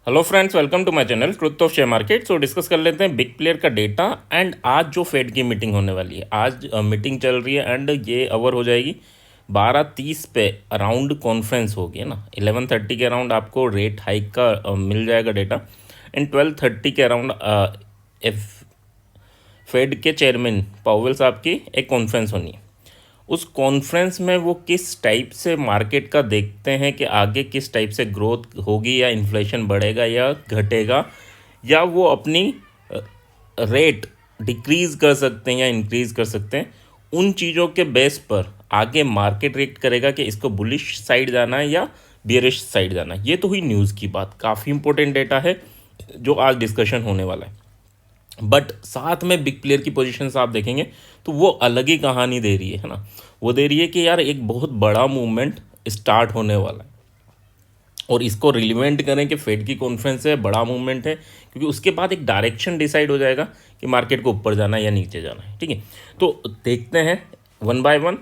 Hello friends, welcome to my channel truth of share market. So discuss कर लेते हैं big player का data and आज जो फेड की मीटिंग होने वाली है। आज मीटिंग चल रही है एंड ये अवर हो जाएगी 12:30 पे। अराउंड कॉन्फ्रेंस होगी ना, 11:30 के अराउंड आपको रेट हाइक का मिल जाएगा डेटा एंड 12:30 के अराउंड फेड के चेयरमैन पावेल साहब की एक कॉन्फ्रेंस होनी है। उस कॉन्फ्रेंस में वो किस टाइप से मार्केट का देखते हैं कि आगे किस टाइप से ग्रोथ होगी, या इन्फ्लेशन बढ़ेगा या घटेगा, या वो अपनी रेट डिक्रीज़ कर सकते हैं या इंक्रीज़ कर सकते हैं। उन चीज़ों के बेस पर आगे मार्केट रिएक्ट करेगा कि इसको बुलिश साइड जाना है या बियरिश साइड जाना है। ये तो हुई न्यूज़ की बात, काफ़ी इंपॉर्टेंट डेटा है जो आज डिस्कशन होने वाला है। बट साथ में बिग प्लेयर की पोजीशंस आप देखेंगे तो वो अलग ही कहानी दे रही है ना। वो दे रही है कि यार एक बहुत बड़ा मूवमेंट स्टार्ट होने वाला है, और इसको रिलीवेंट करें कि फेड की कॉन्फ्रेंस है, बड़ा मूवमेंट है, क्योंकि उसके बाद एक डायरेक्शन डिसाइड हो जाएगा कि मार्केट को ऊपर जाना है या नीचे जाना है। ठीक है, तो देखते हैं one by one.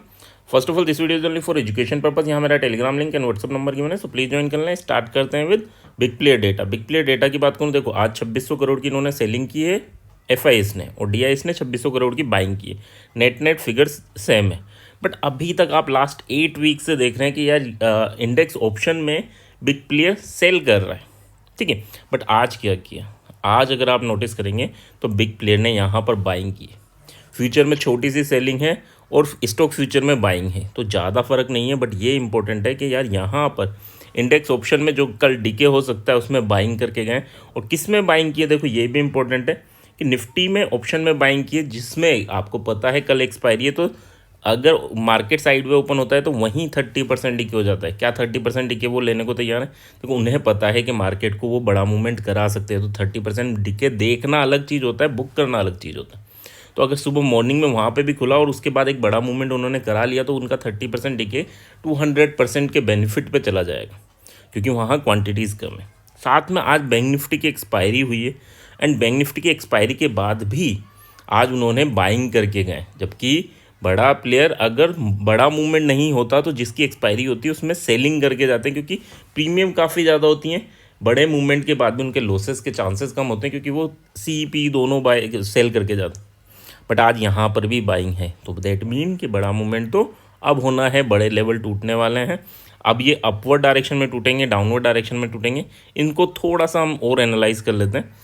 First of all, this video is only for education purpose. यहाँ मेरा telegram link and WhatsApp number की मैंने, सो प्लीज ज्वाइन कर लें। स्टार्ट करते हैं with big player data. Big player data की बात करूँ, देखो आज 2600 करोड़ की इन्होंने सेलिंग की है एफआईएस ने, और डीआईएस ने 2600 करोड़ की बाइंग की है। नेट फिगर्स सेम है, बट अभी तक आप लास्ट 8 वीक से देख रहे हैं कि यार इंडेक्स ऑप्शन में बिग प्लेयर सेल कर रहा है। ठीक है, बट आज क्या किया, आज अगर आप नोटिस करेंगे तो बिग प्लेयर ने यहाँ पर बाइंग की है। फ्यूचर में छोटी सी सेलिंग है और स्टॉक फ्यूचर में बाइंग है, तो ज़्यादा फर्क नहीं है। बट ये इंपॉर्टेंट है कि यार यहाँ पर इंडेक्स ऑप्शन में जो कल डीके हो सकता है उसमें बाइंग करके गए, और किस में बाइंग किए देखो ये भी इंपॉर्टेंट है कि निफ्टी में ऑप्शन में बाइंग किए, जिसमें आपको पता है कल एक्सपायरी है। तो अगर मार्केट साइड वे ओपन होता है तो वहीं 30% डीके हो जाता है। क्या 30% डीके वो लेने को तैयार है? देखो उन्हें पता है कि मार्केट को वो बड़ा मूवमेंट करा सकते हैं, तो 30% डीके देखना अलग चीज़ होता है, बुक करना अलग चीज़ होता है। तो अगर सुबह मॉर्निंग में वहाँ पे भी खुला और उसके बाद एक बड़ा मूवमेंट उन्होंने करा लिया, तो उनका 30% डीके 200% के बेनिफिट पे चला जाएगा, क्योंकि वहाँ क्वांटिटीज़ कम है। साथ में आज बैंक निफ्टी की एक्सपायरी हुई है, एंड बैंक निफ्टी की एक्सपायरी के बाद भी आज उन्होंने बाइंग करके गए। जबकि बड़ा प्लेयर अगर बड़ा मूवमेंट नहीं होता तो जिसकी एक्सपायरी होती है उसमें सेलिंग करके जाते हैं, क्योंकि प्रीमियम काफ़ी ज़्यादा होती हैं। बड़े मूवमेंट के बाद भी उनके लॉसेस के चांसेस कम होते हैं, क्योंकि वो सीपी दोनों बाय सेल करके जाते हैं। बट आज यहाँ पर भी बाइंग है, तो दैट मीन कि बड़ा मूवमेंट तो अब होना है, बड़े लेवल टूटने वाले हैं। अब ये अपवर्ड डायरेक्शन में टूटेंगे, डाउनवर्ड डायरेक्शन में टूटेंगे, इनको थोड़ा सा हम और एनालाइज कर लेते हैं।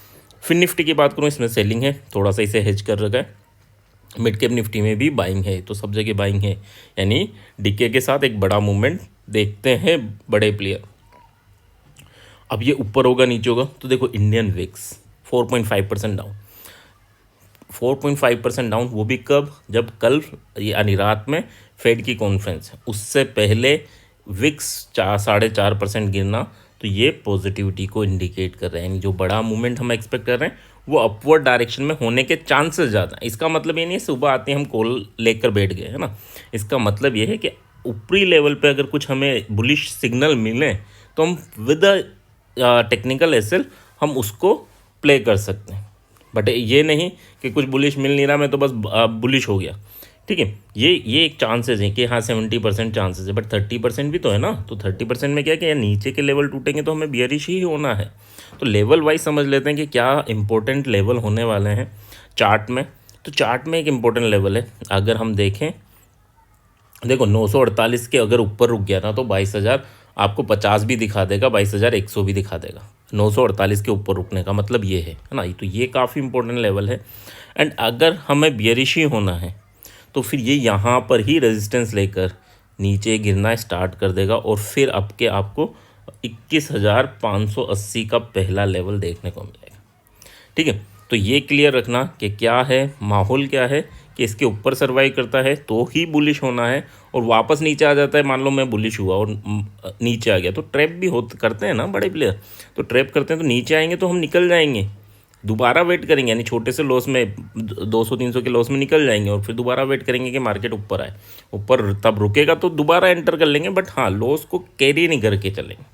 फिर निफ्टी की बात करूँ, इसमें सेलिंग है, थोड़ा सा इसे हेज कर रखा है। मिड कैप निफ्टी में भी बाइंग है, तो सब जगह बाइंग है, यानी डीके के साथ एक बड़ा मूवमेंट देखते हैं बड़े प्लेयर। अब ये ऊपर होगा नीचे होगा, तो देखो इंडियन विक्स 4.5% डाउन, 4.5% डाउन, वो भी कब? जब कल यानी रात में फेड की कॉन्फ्रेंस है, उससे पहले विक्स 4.5% गिरना, तो ये पॉजिटिविटी को इंडिकेट कर रहे हैं। यानी जो बड़ा मूवमेंट हम एक्सपेक्ट कर रहे हैं वो अपवर्ड डायरेक्शन में होने के चांसेस ज़्यादा हैं। इसका मतलब ये नहीं है सुबह आते हम कॉल लेकर बैठ गए, है ना। इसका मतलब ये है कि ऊपरी लेवल पे अगर कुछ हमें बुलिश सिग्नल मिले तो हम विद टेक्निकल एसेल हम उसको प्ले कर सकते हैं। बट ये नहीं कि कुछ बुलिश मिल नहीं रहा, मैं तो बस बुलिश हो गया। ठीक है, ये एक चांसेस है कि हाँ 70% चांसेस है, बट 30% भी तो है ना। तो 30% में क्या है कि यार नीचे के लेवल टूटेंगे तो हमें बियरिश ही होना है। तो लेवल वाइज समझ लेते हैं कि क्या इंपॉर्टेंट लेवल होने वाले हैं चार्ट में। तो चार्ट में एक इम्पोर्टेंट लेवल है, अगर हम देखें, देखो 948 के अगर ऊपर रुक गया ना तो 22,000 आपको 50 भी दिखा देगा, 22,100 भी दिखा देगा। 948 के ऊपर रुकने का मतलब ये है ना। तो ये काफ़ी इंपॉर्टेंट लेवल है। एंड अगर हमें बियरिश ही होना है तो फिर ये यहाँ पर ही रेजिस्टेंस लेकर नीचे गिरना स्टार्ट कर देगा, और फिर आपको 21,580 का पहला लेवल देखने को मिलेगा। ठीक है, तो ये क्लियर रखना कि क्या है माहौल, क्या है कि इसके ऊपर सर्वाइव करता है तो ही बुलिश होना है, और वापस नीचे आ जाता है, मान लो मैं बुलिश हुआ और नीचे आ गया, तो ट्रैप भी करते हैं ना बड़े प्लेयर, तो ट्रैप करते हैं, तो नीचे आएंगे तो हम निकल जाएंगे, दोबारा वेट करेंगे, यानी छोटे से लॉस में 200-300 के लॉस में निकल जाएंगे, और फिर दोबारा वेट करेंगे कि मार्केट ऊपर आए। ऊपर तब रुकेगा तो दोबारा एंटर कर लेंगे, बट हाँ लॉस को कैरी नहीं करके चलेंगे।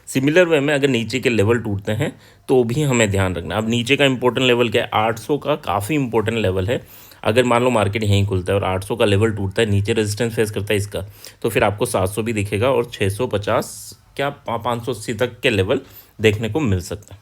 सिमिलर वे में अगर नीचे के लेवल टूटते हैं तो भी हमें ध्यान रखना। अब नीचे का इंपॉर्टेंट लेवल क्या है? 800 का काफ़ी इंपॉर्टेंट लेवल है। अगर मान लो मार्केट यहीं खुलता है और 800 का लेवल टूटता है, नीचे रेजिस्टेंस फेस करता है इसका, तो फिर आपको 700 भी दिखेगा और 650 क्या 580 तक के लेवल देखने को मिल सकता है।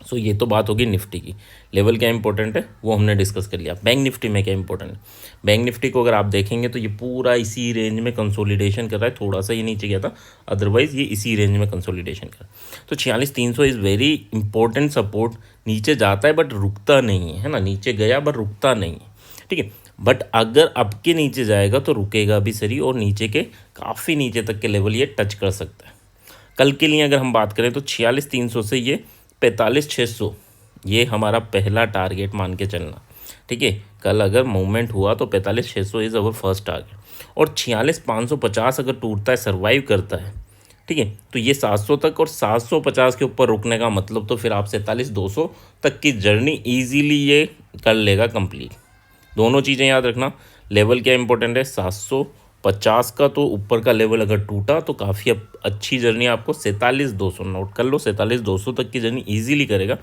सो ये तो बात होगी निफ्टी की। लेवल क्या इंपॉर्टेंट है वो हमने डिस्कस कर लिया। बैंक निफ्टी में क्या इंपॉर्टेंट है, बैंक निफ्टी को अगर आप देखेंगे तो ये पूरा इसी रेंज में कंसोलिडेशन कर रहा है, थोड़ा सा ये नीचे गया था, अदरवाइज ये इसी रेंज में कंसोलिडेशन कर रहा है। तो 46,300 इज़ वेरी इंपॉर्टेंट सपोर्ट। नीचे जाता है बट रुकता नहीं है ना, नीचे गया बट रुकता नहीं है, ठीक है। बट अगर अब के नीचे जाएगा तो रुकेगा भी सही, और नीचे के काफ़ी नीचे तक के लेवल ये टच कर सकता है। कल के लिए अगर हम बात करें तो 46,300 से ये 45,600 ये हमारा पहला टारगेट मान के चलना, ठीक है। कल अगर मूवमेंट हुआ तो 45,600 इज़ अवर फर्स्ट टारगेट, और 46,550 अगर टूटता है, सर्वाइव करता है, ठीक है, तो ये 700 तक और 750 के ऊपर रुकने का मतलब तो फिर आप 47,200 तक की जर्नी ईजीली ये कर लेगा कंप्लीट। दोनों चीज़ें याद रखना, लेवल क्या इंपॉर्टेंट है, 750 का तो ऊपर का लेवल अगर टूटा तो काफ़ी अच्छी जर्नी आपको 47,200 नोट कर लो, 47,200 तक की जर्नी इजीली करेगा।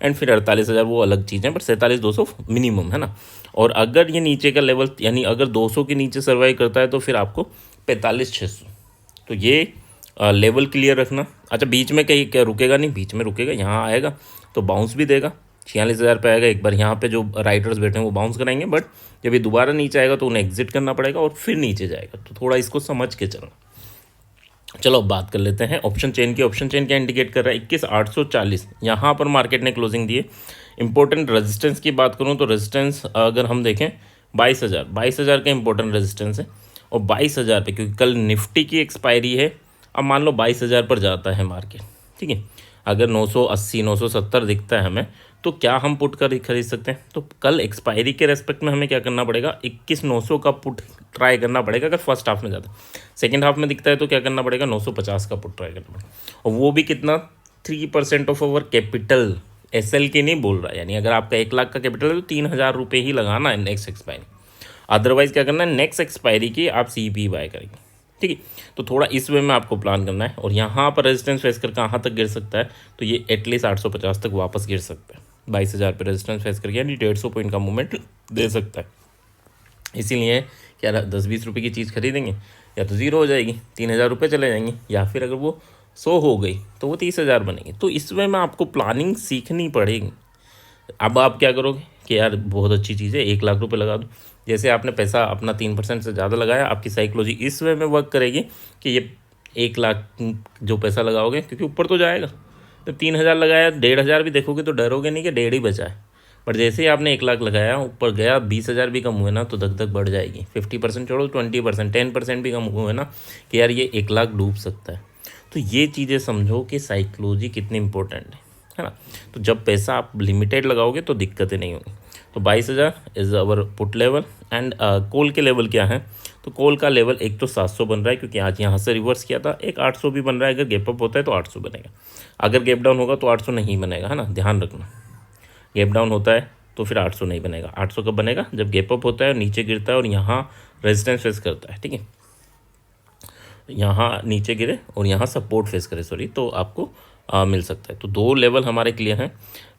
एंड फिर 48,000 वो अलग चीज़ है, बट 47,200 मिनिमम है ना। और अगर ये नीचे का लेवल यानी अगर 200 के नीचे सर्वाइव करता है तो फिर आपको 45,600, तो ये लेवल क्लियर रखना। अच्छा बीच में कहीं क्या रुकेगा नहीं, बीच में रुकेगा, यहाँ आएगा तो बाउंस भी देगा, 46,000 पे आएगा। एक बार यहाँ पे जो राइटर्स बैठे हैं वो बाउंस कराएंगे, बट जब ये दोबारा नीचे आएगा तो उन्हें एग्जिट करना पड़ेगा और फिर नीचे जाएगा, तो थोड़ा इसको समझ के चलना। चलो अब बात कर लेते हैं ऑप्शन चेन की। ऑप्शन चेन क्या इंडिकेट कर रहा है, 21,840 यहाँ पर मार्केट ने क्लोजिंग दी है। इंपॉर्टेंट रेजिस्टेंस की बात करूँ तो रेजिस्टेंस अगर हम देखें 22,000 का इंपॉर्टेंट रेजिस्टेंस है, और 22,000 पे क्योंकि कल निफ्टी की एक्सपायरी है। अब मान लो 22,000 पर जाता है मार्केट, ठीक है, अगर 980 970 दिखता है हमें, तो क्या हम पुट कर खरीद सकते हैं। तो कल एक्सपायरी के रेस्पेक्ट में हमें क्या करना पड़ेगा, 21,900 का पुट ट्राई करना पड़ेगा अगर फर्स्ट हाफ में जाता है। सेकेंड हाफ में दिखता है तो क्या करना पड़ेगा, 950 का पुट ट्राई करना पड़ेगा, और वो भी कितना, 3% ऑफ अवर कैपिटल। SL की नहीं बोल रहा, यानी अगर आपका 1 लाख का कैपिटल है तो 3,000 रुपये ही लगाना है नेक्स्ट एक्सपायरी। अदरवाइज क्या करना है, नेक्स्ट एक्सपायरी की आप CP बाय करेंगे, ठीक है। तो थोड़ा इस वे में आपको प्लान करना है। और यहाँ पर रेजिस्टेंस फेस कर कहाँ तक गिर सकता है, तो ये एटलीस्ट 850 तक वापस गिर सकता है। 22,000 पर रेजिस्टेंस फेस करके यानी 150 पॉइंट का मूवमेंट दे सकता है। इसीलिए क्या 10-20 रुपये की चीज़ खरीदेंगे, या तो ज़ीरो हो जाएगी, 3,000 रुपये चले जाएंगे, या फिर अगर वो 100 हो गई तो वो 30,000 बनेंगे। तो इस वे में आपको प्लानिंग सीखनी पड़ेगी। अब आप क्या करोगे कि यार बहुत अच्छी चीज़ है, 1 लाख रुपए लगा दो। जैसे आपने पैसा अपना 3% से ज़्यादा लगाया, आपकी साइकोलॉजी इस वे में वर्क करेगी कि ये 1 लाख जो पैसा लगाओगे, क्योंकि ऊपर तो जाएगा, तो 3,000 लगाया, 1,500 भी देखोगे तो डरोगे नहीं कि 1.5 ही बचा है। पर जैसे ही आपने 1 लाख लगाया, ऊपर गया, 20,000 भी कम हुए ना तो धक धक बढ़ जाएगी। 50% छोड़ो, 20%, 10% भी कम हुए ना कि यार ये 1 लाख डूब सकता है। तो ये चीज़ें समझो कि साइकोलॉजी कितनी इंपॉर्टेंट है ना। तो जब पैसा आप लिमिटेड लगाओगे तो दिक्कतें नहीं होंगी। तो 22,000 is our put level. And call के लेवल क्या है, तो कॉल का लेवल एक तो 700 बन रहा है क्योंकि आज यहाँ से रिवर्स किया था, एक 800 भी बन रहा है। अगर गैप अप होता है तो 800 बनेगा, अगर गैप डाउन होगा तो 800 नहीं बनेगा, है ना, ध्यान रखना। गैप डाउन होता है तो फिर 800 नहीं बनेगा। 800 कब बनेगा, जब गैप अप होता है और नीचे गिरता है और यहाँ रेजिस्टेंस फेस करता है, ठीक है, यहाँ नीचे गिरे और यहाँ सपोर्ट फेस करे, सॉरी, तो आपको मिल सकता है। तो 2 लेवल हमारे क्लियर हैं।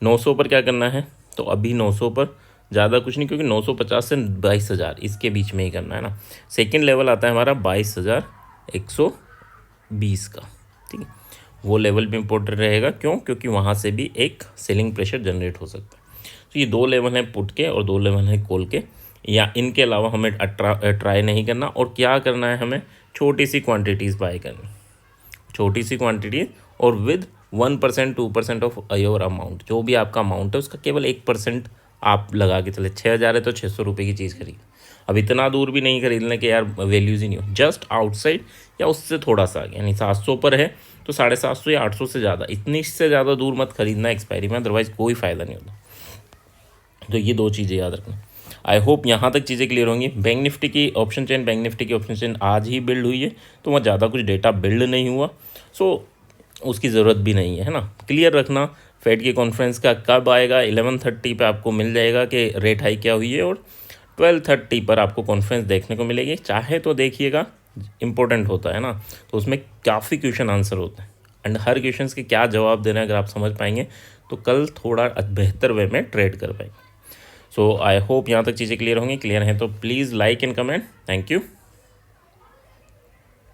900 पर क्या करना है, तो अभी 900 पर ज़्यादा कुछ नहीं, क्योंकि 950 से 22,000 इसके बीच में ही करना है ना। सेकंड लेवल आता है हमारा 22,120 का, ठीक है, वो लेवल भी इंपॉर्टेंट रहेगा। क्यों, क्योंकि वहाँ से भी एक सेलिंग प्रेशर जनरेट हो सकता है। तो ये 2 लेवल हैं पुट के और 2 लेवल हैं कॉल के, या इनके अलावा हमें ट्राई नहीं करना। और क्या करना है, हमें छोटी सी क्वांटिटीज़ बाय करनी, छोटी सी क्वांटिटीज़, और विद 1% 2% ऑफ योर अमाउंट। जो भी आपका अमाउंट है उसका केवल 1% आप लगा के चले। 6,000 है तो 600 रुपये की चीज़ खरीद। अब इतना दूर भी नहीं खरीदना कि यार वैल्यूज़ ही नहीं हो, जस्ट आउटसाइड या उससे थोड़ा सा आगे, यानी 700 पर है तो 750 या 800 से ज़्यादा, इतनी से ज़्यादा दूर मत खरीदना एक्सपायरी में, अदरवाइज़ कोई फ़ायदा नहीं होता। तो ये 2 चीज़ें याद रखना। आई होप यहाँ तक चीज़ें क्लियर होंगी। बैंक निफ्टी की ऑप्शन चेन, बैंक निफ्टी की ऑप्शन चेन आज ही बिल्ड हुई है, तो वहाँ ज़्यादा कुछ डेटा बिल्ड नहीं हुआ, सो उसकी ज़रूरत भी नहीं है ना। क्लियर रखना फेड की कॉन्फ्रेंस का कब आएगा, 11:30 पे आपको मिल जाएगा कि रेट हाई क्या हुई है, और 12:30 पर आपको कॉन्फ्रेंस देखने को मिलेगी। चाहे तो देखिएगा, इंपॉर्टेंट होता है ना, तो उसमें काफ़ी क्वेश्चन आंसर होते हैं, एंड हर क्वेश्चन के क्या जवाब देना है अगर आप समझ पाएंगे तो कल थोड़ा बेहतर वे में ट्रेड कर पाएंगे। सो आई होप यहाँ तक चीज़ें क्लियर होंगी। क्लियर हैं तो please like and comment. Thank you.